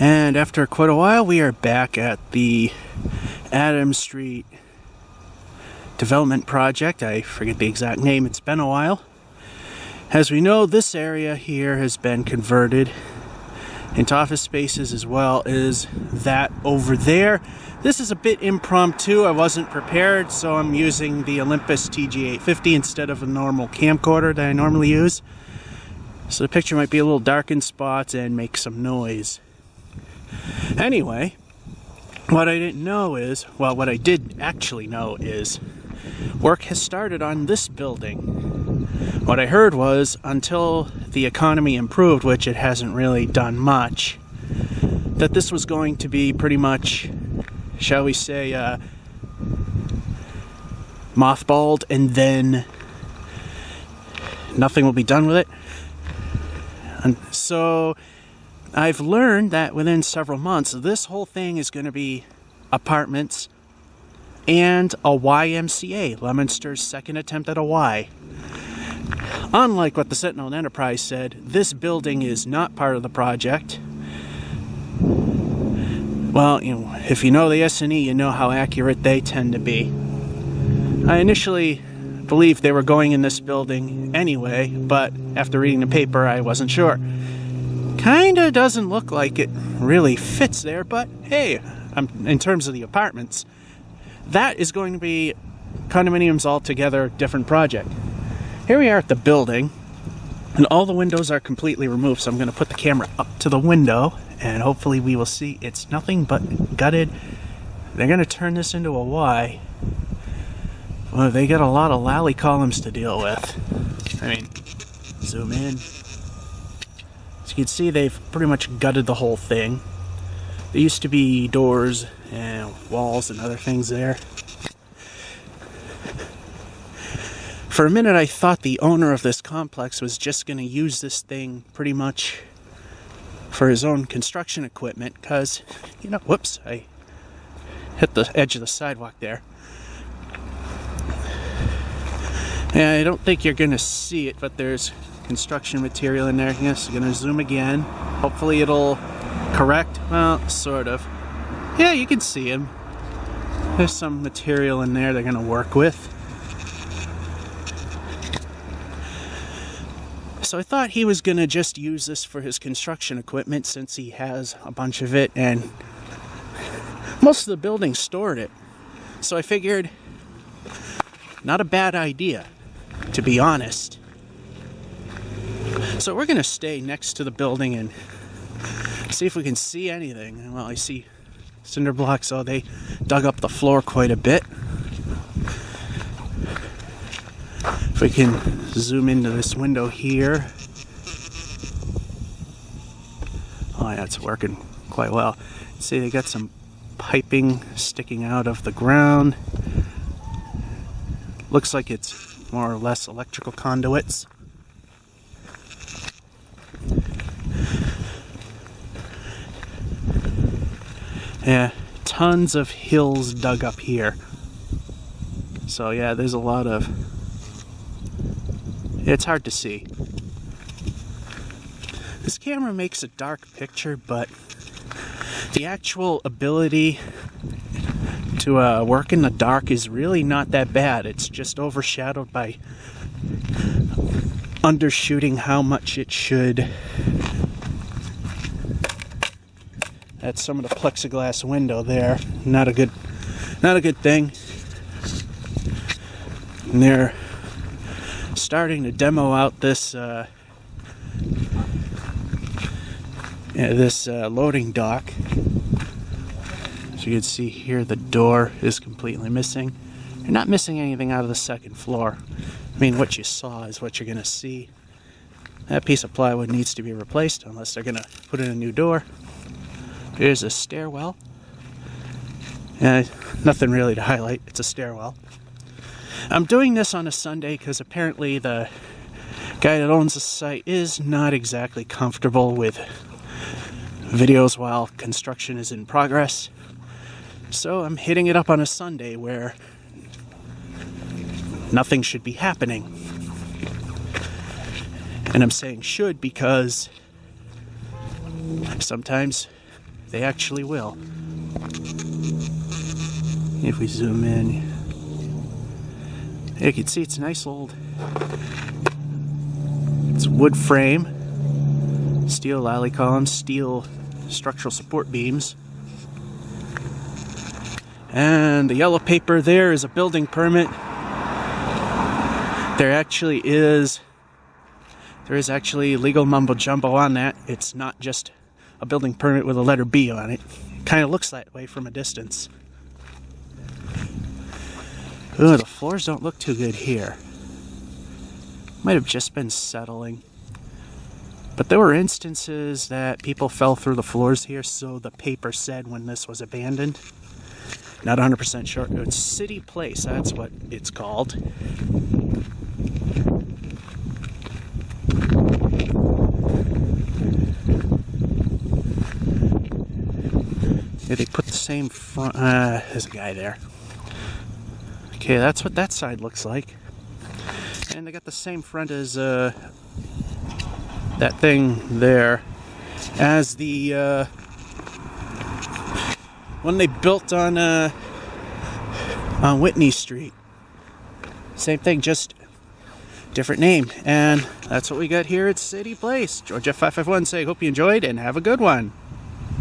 And after quite a while, we are back at the Adams Street development project. I forget the exact name, it's been a while. As we know, this area here has been converted into office spaces, as well as that over there. This is a bit impromptu. I wasn't prepared, so I'm using the Olympus TG850 instead of a normal camcorder that I normally use. So the picture might be a little dark in spots and make some noise. Anyway, what I didn't know is, well, what I did actually know is work has started on this building. What I heard was until the economy improved, which it hasn't really done much, that this was going to be pretty much, shall we say, mothballed, and then nothing will be done with it. And so I've learned that within several months, this whole thing is going to be apartments and a YMCA, Leominster's second attempt at a Y. Unlike what the Sentinel and Enterprise said, this building is not part of the project. Well, if you know the S&E, you know how accurate they tend to be. I initially believed they were going in this building anyway, but after reading the paper, I wasn't sure. Kinda doesn't look like it really fits there, but hey, in terms of the apartments, that is going to be condominiums altogether, different project. Here we are at the building, and all the windows are completely removed, so I'm going to put the camera up to the window, and hopefully we will see it's nothing but gutted. They're going to turn this into a Y. Well, they got a lot of lally columns to deal with. I mean, zoom in. As you can see, they've pretty much gutted the whole thing. There used to be doors and walls and other things there. For a minute, I thought the owner of this complex was just going to use this thing pretty much for his own construction equipment, because, whoops, I hit the edge of the sidewalk there. Yeah, I don't think you're going to see it, but there's construction material in there. Yes, I'm going to zoom again. Hopefully it'll correct. Well, sort of. Yeah, you can see him. There's some material in there they're going to work with. So I thought he was going to just use this for his construction equipment, since he has a bunch of it and most of the building stored it. So I figured, not a bad idea, to be honest. So we're going to stay next to the building and see if we can see anything. Well, I see cinder blocks, so they dug up the floor quite a bit. If we can zoom into this window here. Oh yeah, it's working quite well. See, they got some piping sticking out of the ground. Looks like it's more or less electrical conduits. Yeah, tons of hills dug up here. So yeah, there's a lot of... It's hard to see. This camera makes a dark picture, but the actual ability to work in the dark is really not that bad. It's just overshadowed by undershooting how much it should. That's some of the plexiglass window there. Not a good thing. And they're starting to demo out this loading dock. So you can see here the door is completely missing. You're not missing anything out of the second floor. I mean, what you saw is what you're going to see. That piece of plywood needs to be replaced unless they're going to put in a new door. Here's a stairwell. Nothing really to highlight. It's a stairwell. I'm doing this on a Sunday because apparently the guy that owns the site is not exactly comfortable with videos while construction is in progress. So I'm hitting it up on a Sunday where nothing should be happening. And I'm saying should because sometimes They actually will. If we zoom in, you can see it's a nice old, it's wood frame, steel alley columns, steel structural support beams. And the yellow paper there is a building permit. There is actually legal mumbo jumbo on that. It's not just a building permit with a letter B on it. Kind of looks that way from a distance. Ooh, the floors don't look too good here. Might have just been settling. But there were instances that people fell through the floors here, so the paper said when this was abandoned. Not 100% sure. It's City Place, that's what it's called. Yeah, they put the same front. There's a guy there. Okay, that's what that side looks like. And they got the same front as that thing there as the one they built on Whitney Street. Same thing, just different name. And that's what we got here at City Place. Georgia 551 saying, hope you enjoyed and have a good one.